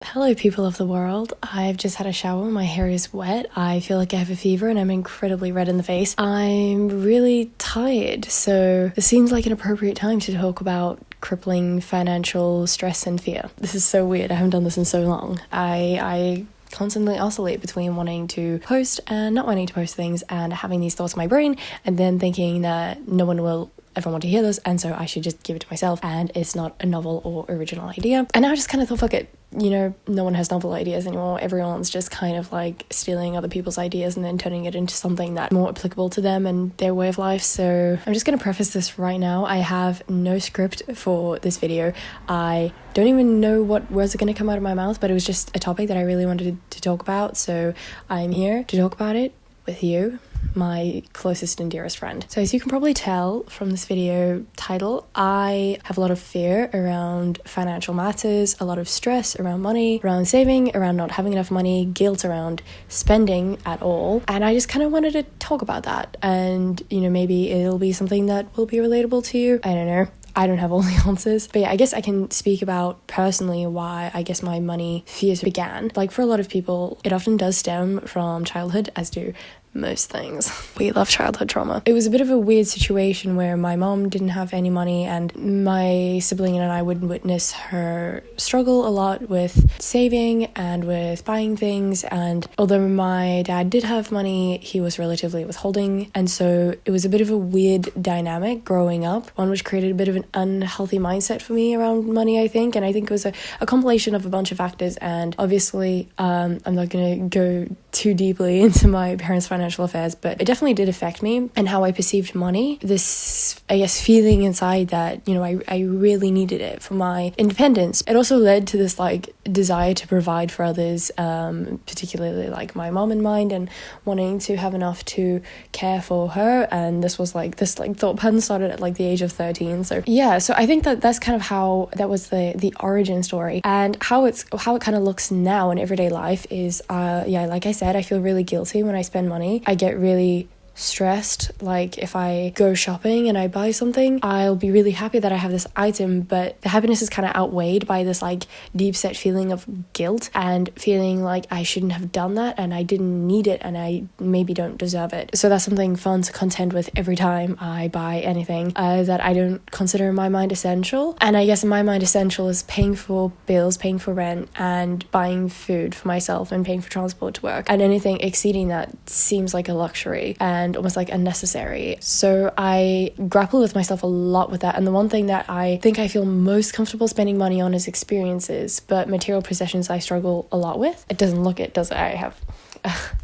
Hello people of the world, I've just had a shower, my hair is wet, I feel like I have a fever and I'm incredibly red in the face. I'm really tired, so this seems like an appropriate time to talk about crippling financial stress and fear. This is so weird, I haven't done this in so long. I constantly oscillate between wanting to post and not wanting to post things and having these thoughts in my brain and then thinking that no one will ever want to hear this and so I should just give it to myself and it's not a novel or original idea. And now I just kind of thought, fuck it, no one has novel ideas anymore. Everyone's just kind of like stealing other people's ideas and then turning it into something that's more applicable to them and their way of life. So I'm just going to preface this right now. I have no script for this video. I don't even know what words are going to come out of my mouth, but it was just a topic that I really wanted to talk about. So I'm here to talk about it with you, my closest and dearest friend. So as you can probably tell from this video title, I have a lot of fear around financial matters, a lot of stress around money, around saving, around not having enough money, guilt around spending at all. And I just kind of wanted to talk about that. And, maybe it'll be something that will be relatable to you. I don't know. I don't have all the answers. But yeah, I guess I can speak about personally why I guess my money fears began. Like for a lot of people, it often does stem from childhood, as do most things. We love childhood trauma. It was a bit of a weird situation where my mom didn't have any money and my sibling and I would witness her struggle a lot with saving and with buying things. And although my dad did have money, he was relatively withholding. And so it was a bit of a weird dynamic growing up, one which created a bit of an unhealthy mindset for me around money, I think. And I think it was a compilation of a bunch of factors. And obviously, I'm not going to go too deeply into my parents' financial affairs, but it definitely did affect me and how I perceived money. This, I guess, feeling inside that, I really needed it for my independence. It also led to this desire to provide for others, particularly like my mom in mind, and wanting to have enough to care for her. And this was this thought pattern started at the age of 13. So yeah, so I think that's kind of how that was the origin story, and how it kind of looks now in everyday life is like I said, I feel really guilty when I spend money. I get really stressed. Like if I go shopping and I buy something, I'll be really happy that I have this item, but the happiness is kind of outweighed by this deep set feeling of guilt and feeling like I shouldn't have done that and I didn't need it and I maybe don't deserve it. So that's something fun to contend with every time I buy anything that I don't consider in my mind essential. And I guess in my mind essential is paying for bills, paying for rent, and buying food for myself and paying for transport to work. And anything exceeding that seems like a luxury and almost unnecessary. So I grapple with myself a lot with that. And the one thing that I think I feel most comfortable spending money on is experiences, but material possessions I struggle a lot with. It doesn't look it, does it? I have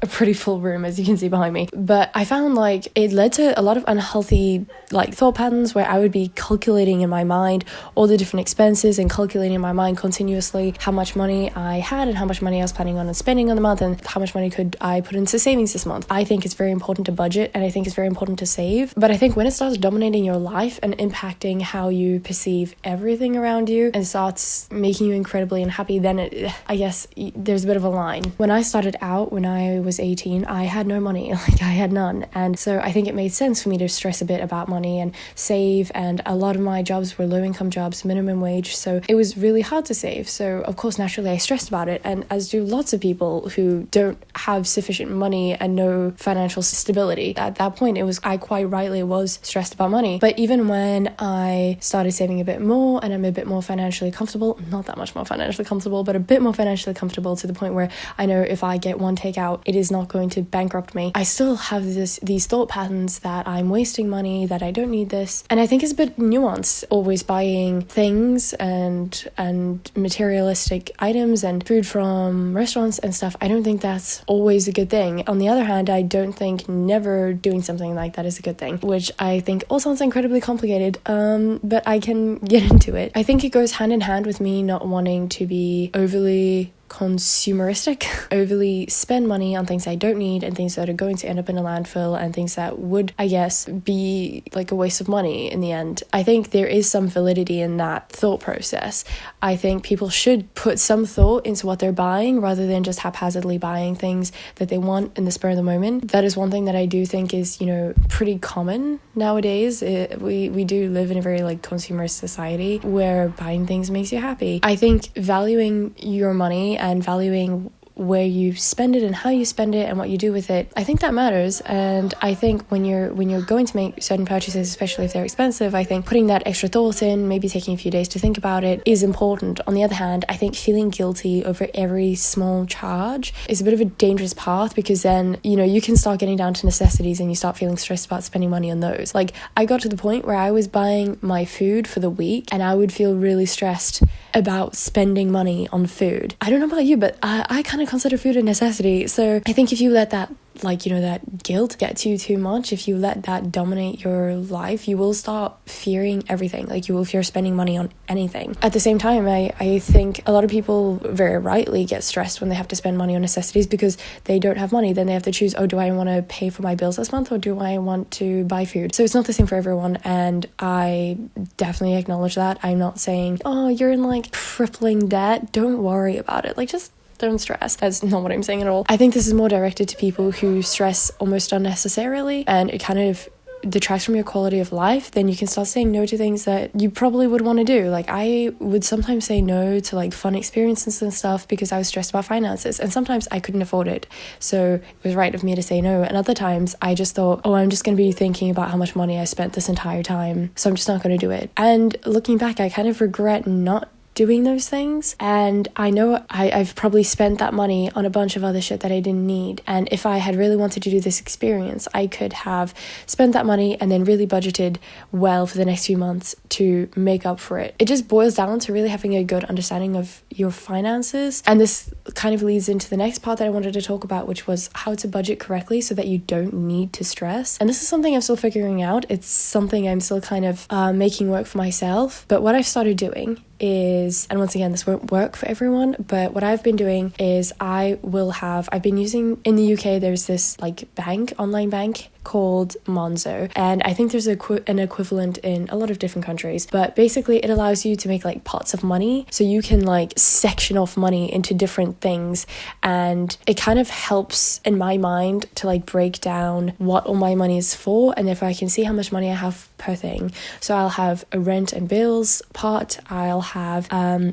a pretty full room, as you can see behind me. But I found it led to a lot of unhealthy thought patterns where I would be calculating in my mind all the different expenses and calculating in my mind continuously how much money I had and how much money I was planning on spending on the month and how much money could I put into savings this month. I think it's very important to budget and I think it's very important to save. But I think when it starts dominating your life and impacting how you perceive everything around you and starts making you incredibly unhappy, then I guess there's a bit of a line. When I started out, when I was 18, I had no money, I had none. And so I think it made sense for me to stress a bit about money and save. And a lot of my jobs were low-income jobs, minimum wage. So it was really hard to save. So of course, naturally, I stressed about it. And as do lots of people who don't have sufficient money and no financial stability. At that point, I quite rightly was stressed about money. But even when I started saving a bit more and I'm a bit more financially comfortable, not that much more financially comfortable, but a bit more financially comfortable to the point where I know if I get one takeout, it is not going to bankrupt me. I still have these thought patterns that I'm wasting money, that I don't need this. And I think it's a bit nuanced, always buying things and materialistic items and food from restaurants and stuff. I don't think that's always a good thing. On the other hand, I don't think never doing something like that is a good thing, which I think all sounds incredibly complicated, but I can get into it. I think it goes hand in hand with me not wanting to be overly consumeristic, overly spend money on things I don't need and things that are going to end up in a landfill and things that would, I guess, be like a waste of money in the end. I think there is some validity in that thought process. I think people should put some thought into what they're buying rather than just haphazardly buying things that they want in the spur of the moment. That is one thing that I do think is, pretty common nowadays. We do live in a very like consumerist society where buying things makes you happy. I think valuing your money and valuing where you spend it and how you spend it and what you do with it, I think that matters. And I think when you're going to make certain purchases, especially if they're expensive, I think putting that extra thought in, maybe taking a few days to think about it, is important. On the other hand, I think feeling guilty over every small charge is a bit of a dangerous path, because then you can start getting down to necessities and you start feeling stressed about spending money on those. Like, I got to the point where I was buying my food for the week and I would feel really stressed about spending money on food. I don't know about you, but I kind of consider food a necessity. So I think if you let that that guilt get to you too much, if you let that dominate your life, you will start fearing everything. Like, you will fear spending money on anything. At the same time, I think a lot of people very rightly get stressed when they have to spend money on necessities because they don't have money. Then they have to choose, do I want to pay for my bills this month or do I want to buy food? So it's not the same for everyone, and I definitely acknowledge that. I'm not saying, you're in like crippling debt, don't worry about it. Like, just don't stress. That's not what I'm saying at all. I think this is more directed to people who stress almost unnecessarily, and it kind of detracts from your quality of life. Then you can start saying no to things that you probably would want to do. Like, I would sometimes say no to like fun experiences and stuff because I was stressed about finances, and sometimes I couldn't afford it, so it was right of me to say no. And other times I just thought, I'm just going to be thinking about how much money I spent this entire time, so I'm just not going to do it. And looking back, I kind of regret not doing those things, and I know I've probably spent that money on a bunch of other shit that I didn't need. And if I had really wanted to do this experience, I could have spent that money and then really budgeted well for the next few months to make up for it. It just boils down to really having a good understanding of your finances, and this kind of leads into the next part that I wanted to talk about, which was how to budget correctly so that you don't need to stress. And this is something I'm still figuring out. It's something I'm still kind of making work for myself. But what I've started doing is, and once again, this won't work for everyone, but what I've been doing is I've been using, in the UK, there's this like online bank called Monzo, and I think there's an equivalent in a lot of different countries, but basically it allows you to make like pots of money, so you can like section off money into different things, and it kind of helps in my mind to like break down what all my money is for, and if I can see how much money I have per thing. So I'll have a rent and bills part, I'll have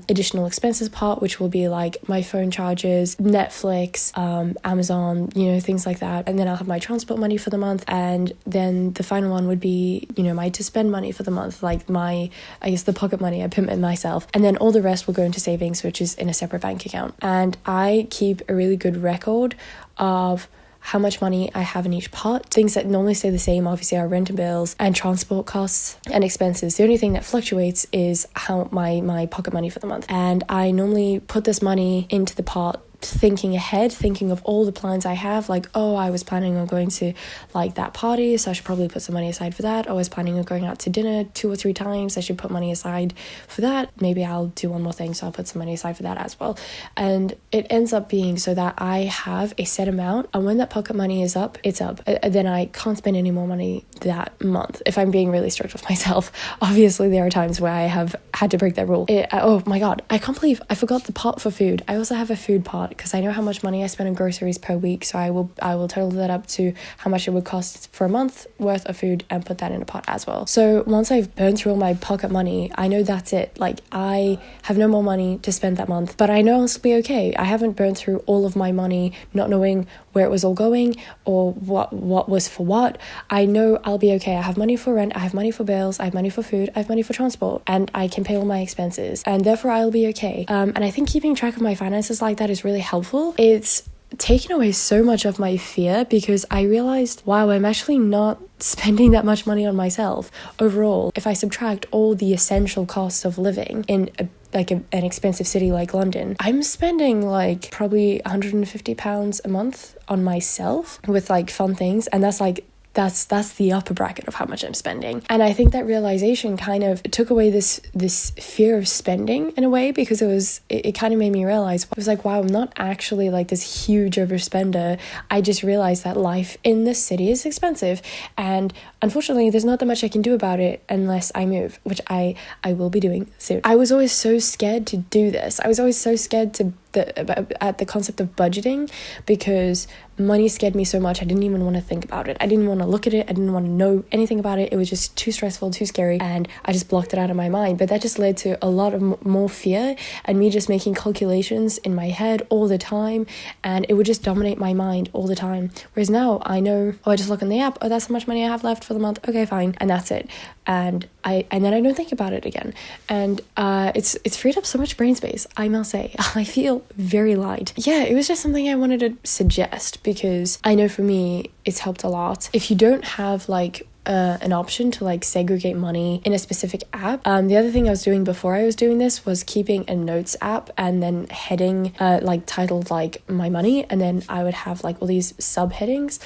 additional expenses part, which will be like my phone charges, Netflix, Amazon, things like that, and then I'll have my transport money for the month. And then the final one would be, my to spend money for the month, like the pocket money I put in myself. And then all the rest will go into savings, which is in a separate bank account. And I keep a really good record of how much money I have in each pot. Things that normally stay the same, obviously, are rent and bills and transport costs and expenses. The only thing that fluctuates is how my pocket money for the month. And I normally put this money into the pot thinking ahead, thinking of all the plans I have, like, I was planning on going to like that party, so I should probably put some money aside for that. I was planning on going out to dinner 2 or 3 times, I should put money aside for that. Maybe I'll do one more thing, so I'll put some money aside for that as well. And it ends up being so that I have a set amount, and when that pocket money is up, it's up. Then I can't spend any more money that month, if I'm being really strict with myself. Obviously there are times where I have had to break that rule. Oh my god, I can't believe I forgot the pot for food. I also have a food pot because I know how much money I spend on groceries per week, so I will total that up to how much it would cost for a month worth of food and put that in a pot as well. So once I've burned through all my pocket money, I know that's it. Like, I have no more money to spend that month, but I know I'll still be okay. I haven't burned through all of my money not knowing where it was all going or what was for what. I know I'll be okay. I have money for rent, I have money for bills, I have money for food, I have money for transport, and I can pay all my expenses, and therefore I'll be okay. And I think keeping track of my finances like that is really helpful. It's taken away so much of my fear, because I realized, wow, I'm actually not spending that much money on myself overall. If I subtract all the essential costs of living in an expensive city like London, I'm spending like probably £150 a month on myself with like fun things, and that's like that's the upper bracket of how much I'm spending. And I think that realization kind of took away this fear of spending in a way, because it kind of made me realize, it was like, wow, I'm not actually like this huge overspender. I just realized that life in this city is expensive, and unfortunately there's not that much I can do about it unless I move, which I will be doing soon. I was always so scared to do this. I was always so scared at the concept of budgeting, because money scared me so much. I didn't even want to think about it. I didn't want to look at it. I didn't want to know anything about it. It was just too stressful, too scary, and I just blocked it out of my mind. But that just led to a lot of more fear, and me just making calculations in my head all the time, and it would just dominate my mind all the time. Whereas now I know, I just look on the app, that's how much money I have left for the month, okay, fine, and that's it. And then I don't think about it again, and it's freed up so much brain space, I must say. I feel very light. Yeah, it was just something I wanted to suggest, because I know for me it's helped a lot. If you don't have like an option to like segregate money in a specific app. The other thing I was doing before I was doing this was keeping a notes app, and then heading like titled like my money, and then I would have like all these subheadings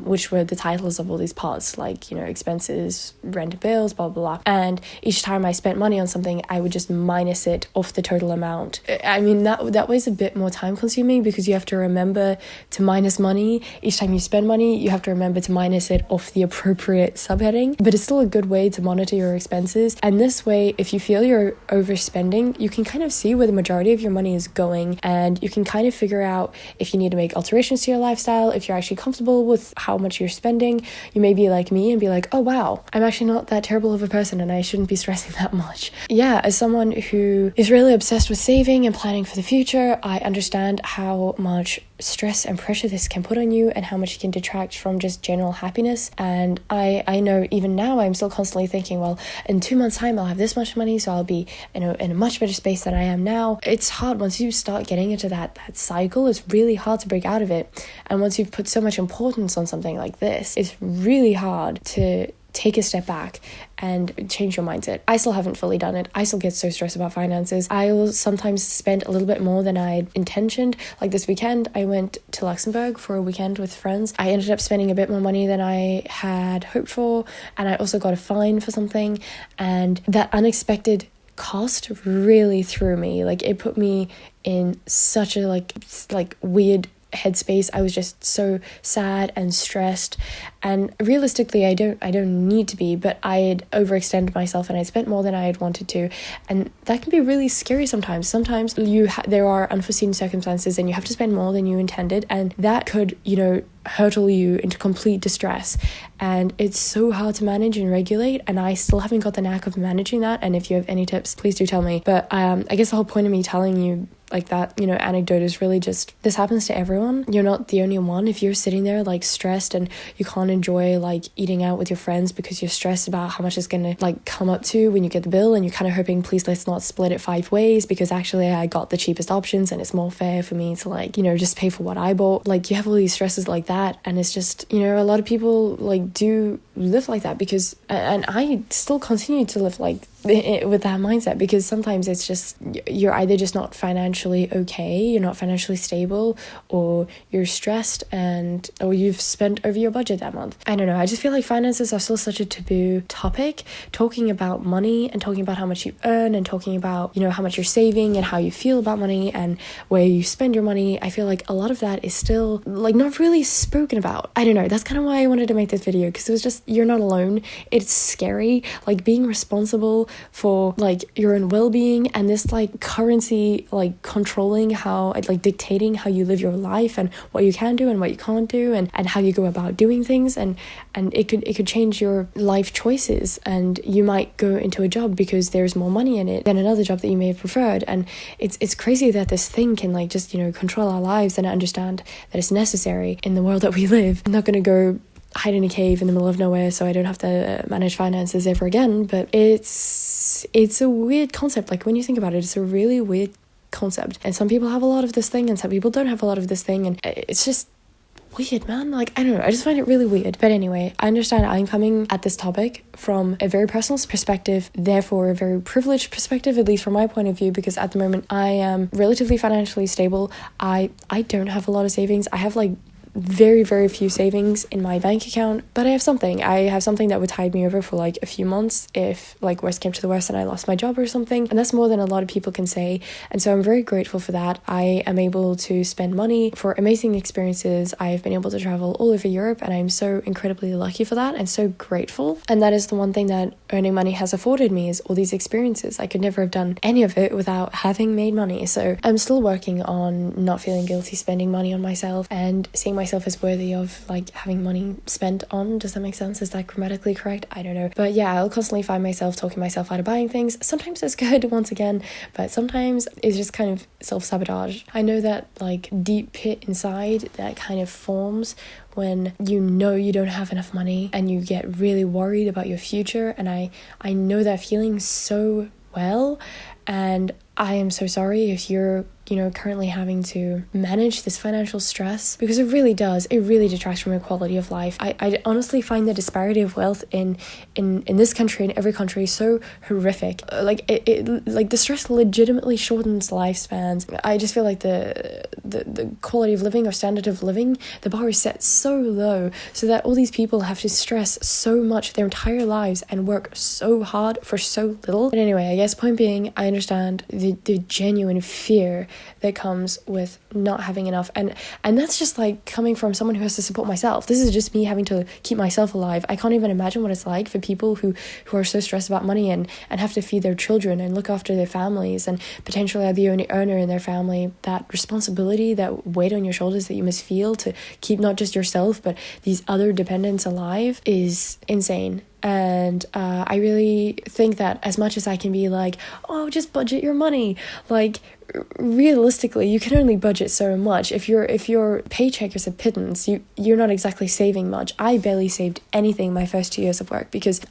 which were the titles of all these parts, like, you know, expenses, rent, bills, blah blah blah. And each time I spent money on something, I would just minus it off the total amount. I mean, that was a bit more time consuming, because you have to remember to minus money each time you spend money. You have to remember to minus it off the appropriate subheading, but it's still a good way to monitor your expenses. And this way, if you feel you're overspending, you can kind of see where the majority of your money is going, and you can kind of figure out if you need to make alterations to your lifestyle. If you're actually comfortable with how much you're spending, you may be like me and be like, oh wow, I'm actually not that terrible of a person, and I shouldn't be stressing that much. Yeah, as someone who is really obsessed with saving and planning for the future, I understand how much stress and pressure this can put on you, and how much it can detract from just general happiness. And I know even now I'm still constantly thinking, well, in 2 months time I'll have this much money, so I'll be in a much better space than I am now. It's hard once you start getting into that cycle. It's really hard to break out of it, and once you've put so much importance on something like this, it's really hard to take a step back and change your mindset. I still haven't fully done it. I still get so stressed about finances. I will sometimes spend a little bit more than I intentioned. Like this weekend, I went to Luxembourg for a weekend with friends. I ended up spending a bit more money than I had hoped for, and I also got a fine for something, and that unexpected cost really threw me. Like, it put me in such a like weird headspace. I was just so sad and stressed, and realistically I don't need to be, but I had overextended myself and I spent more than I had wanted to, and that can be really scary sometimes. There are unforeseen circumstances and you have to spend more than you intended, and that could, you know, hurtle you into complete distress, and it's so hard to manage and regulate, and I still haven't got the knack of managing that. And if you have any tips, please do tell me. But I guess the whole point of me telling you like that, you know, anecdote is really just, this happens to everyone. You're not the only one. If you're sitting there like stressed and you can't enjoy like eating out with your friends because you're stressed about how much it's gonna like come up to when you get the bill, and you're kind of hoping, please let's not split it 5 ways, because actually I got the cheapest options and it's more fair for me to like, you know, just pay for what I bought. Like, you have all these stresses like that, and it's just, you know, a lot of people like do live like that, because, and I still continue to live like with that mindset, because sometimes it's just, you're either just not financially okay, you're not financially stable, or you're stressed or you've spent over your budget that month. I don't know, I just feel like finances are still such a taboo topic. Talking about money and talking about how much you earn and talking about, you know, how much you're saving and how you feel about money and where you spend your money, I feel like a lot of that is still like not really spoken about. I don't know, that's kind of why I wanted to make this video, because it was just, you're not alone. It's scary, like being responsible for like your own well-being, and this like currency like controlling how, like dictating how you live your life and what you can do and what you can't do, and how you go about doing things, and it could change your life choices, and you might go into a job because there's more money in it than another job that you may have preferred. And it's crazy that this thing can like just, you know, control our lives, and I understand that it's necessary in the world that we live. I'm not gonna go hide in a cave in the middle of nowhere so I don't have to manage finances ever again, but it's a weird concept. Like, when you think about it, it's a really weird concept, and some people have a lot of this thing and some people don't have a lot of this thing, and it's just weird, man. Like, I don't know, I just find it really weird. But anyway, I understand I'm coming at this topic from a very personal perspective, therefore a very privileged perspective, at least from my point of view, because at the moment I am relatively financially stable. I don't have a lot of savings. I have like very, very few savings in my bank account, but I have something. I have something that would tide me over for like a few months if like worst came to the worst and I lost my job or something. And that's more than a lot of people can say. And so I'm very grateful for that. I am able to spend money for amazing experiences. I've been able to travel all over Europe, and I'm so incredibly lucky for that and so grateful. And that is the one thing that earning money has afforded me, is all these experiences. I could never have done any of it without having made money. So I'm still working on not feeling guilty spending money on myself and seeing myself as worthy of like having money spent on. Does that make sense? Is that grammatically correct? I don't know. But yeah, I'll constantly find myself talking myself out of buying things. Sometimes it's good, once again, but sometimes it's just kind of self-sabotage. I know that like deep pit inside that kind of forms when you know you don't have enough money and you get really worried about your future, and I know that feeling so well, and I am so sorry if you're currently having to manage this financial stress, because it really detracts from your quality of life. I honestly find the disparity of wealth in this country and every country so horrific. Like the stress legitimately shortens lifespans. I just feel like the quality of living or standard of living, the bar is set so low so that all these people have to stress so much their entire lives and work so hard for so little. But anyway, I guess point being, I understand the genuine fear that comes with not having enough, and that's just like coming from someone who has to support myself. This is just me having to keep myself alive. I can't even imagine what it's like for people who are so stressed about money and have to feed their children and look after their families and potentially are the only earner in their family. That responsibility, that weight on your shoulders that you must feel to keep not just yourself but these other dependents alive is insane. And I really think that as much as I can be like, oh, just budget your money, like realistically you can only budget so much. If your paycheck is a pittance, you're not exactly saving much. I barely saved anything my first 2 years of work because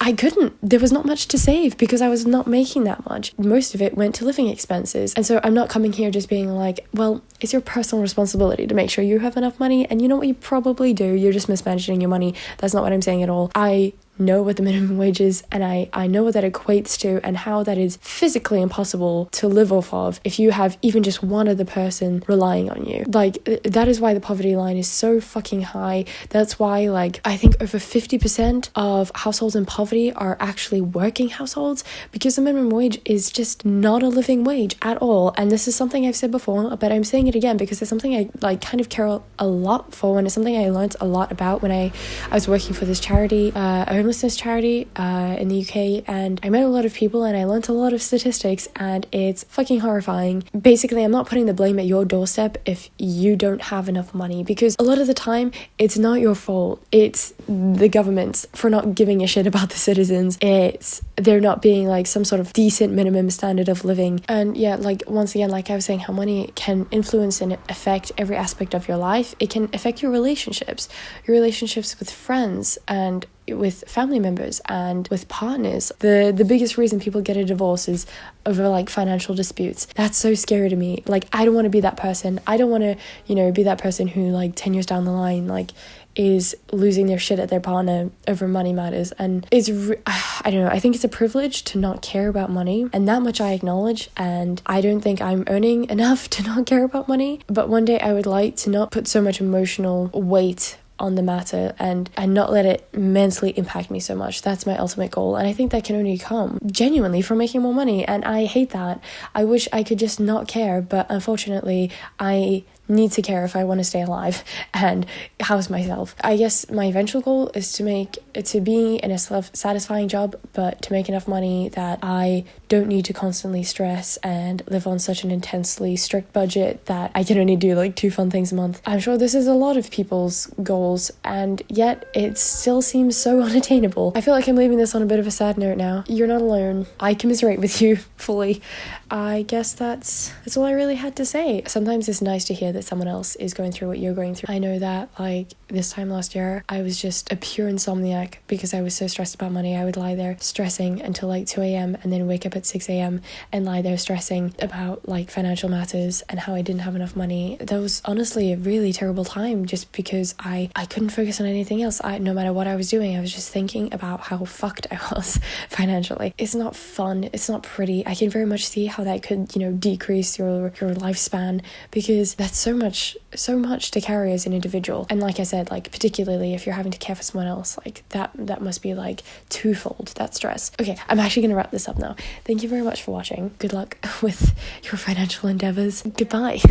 there was not much to save because I was not making that much. Most of it went to living expenses. And so I'm not coming here just being like, well, it's your personal responsibility to make sure you have enough money, and you know what you probably do, you're just mismanaging your money. That's not what I'm saying at all. I know what the minimum wage is, and I know what that equates to and how that is physically impossible to live off of if you have even just one other person relying on you. Like, that is why the poverty line is so fucking high. That's why, like, I think over 50% of households in poverty are actually working households, because the minimum wage is just not a living wage at all. And this is something I've said before, but I'm saying it again because it's something I like kind of care a lot for, and it's something I learned a lot about when I was working for this charity, homelessness charity in the UK, and I met a lot of people and I learned a lot of statistics, and it's fucking horrifying. Basically, I'm not putting the blame at your doorstep if you don't have enough money, because a lot of the time it's not your fault. It's the government's for not giving a shit about the citizens. It's there not being like some sort of decent minimum standard of living. And yeah, like once again, like I was saying, how money can influence and affect every aspect of your life. It can affect your relationships with friends and with family members and with partners. The biggest reason people get a divorce is over like financial disputes. That's so scary to me. Like, I don't want to be that person. I don't want to, be that person who like 10 years down the line like is losing their shit at their partner over money matters. And it's I don't know, I think it's a privilege to not care about money, and that much I acknowledge, and I don't think I'm earning enough to not care about money. But one day I would like to not put so much emotional weight on the matter and not let it mentally impact me so much. That's my ultimate goal, and I think that can only come genuinely from making more money, and I hate that. I wish I could just not care, but unfortunately I need to care if I want to stay alive and house myself. I guess my eventual goal is to be in a satisfying job, but to make enough money that I don't need to constantly stress and live on such an intensely strict budget that I can only do like 2 fun things a month. I'm sure this is a lot of people's goals, and yet it still seems so unattainable. I feel like I'm leaving this on a bit of a sad note now. You're not alone. I commiserate with you fully. I guess that's all I really had to say. Sometimes it's nice to hear that someone else is going through what you're going through. I know that like this time last year I was just a pure insomniac neck because I was so stressed about money. I would lie there stressing until like 2 a.m. and then wake up at 6 a.m. and lie there stressing about like financial matters and how I didn't have enough money. That was honestly a really terrible time just because I couldn't focus on anything else. No matter what I was doing, I was just thinking about how fucked I was financially. It's not fun. It's not pretty. I can very much see how that could, decrease your lifespan, because that's so much to carry as an individual. And like I said, like particularly if you're having to care for someone else, like that must be like twofold, that stress. Okay, I'm actually gonna wrap this up now. Thank you very much for watching. Good luck with your financial endeavors. Goodbye.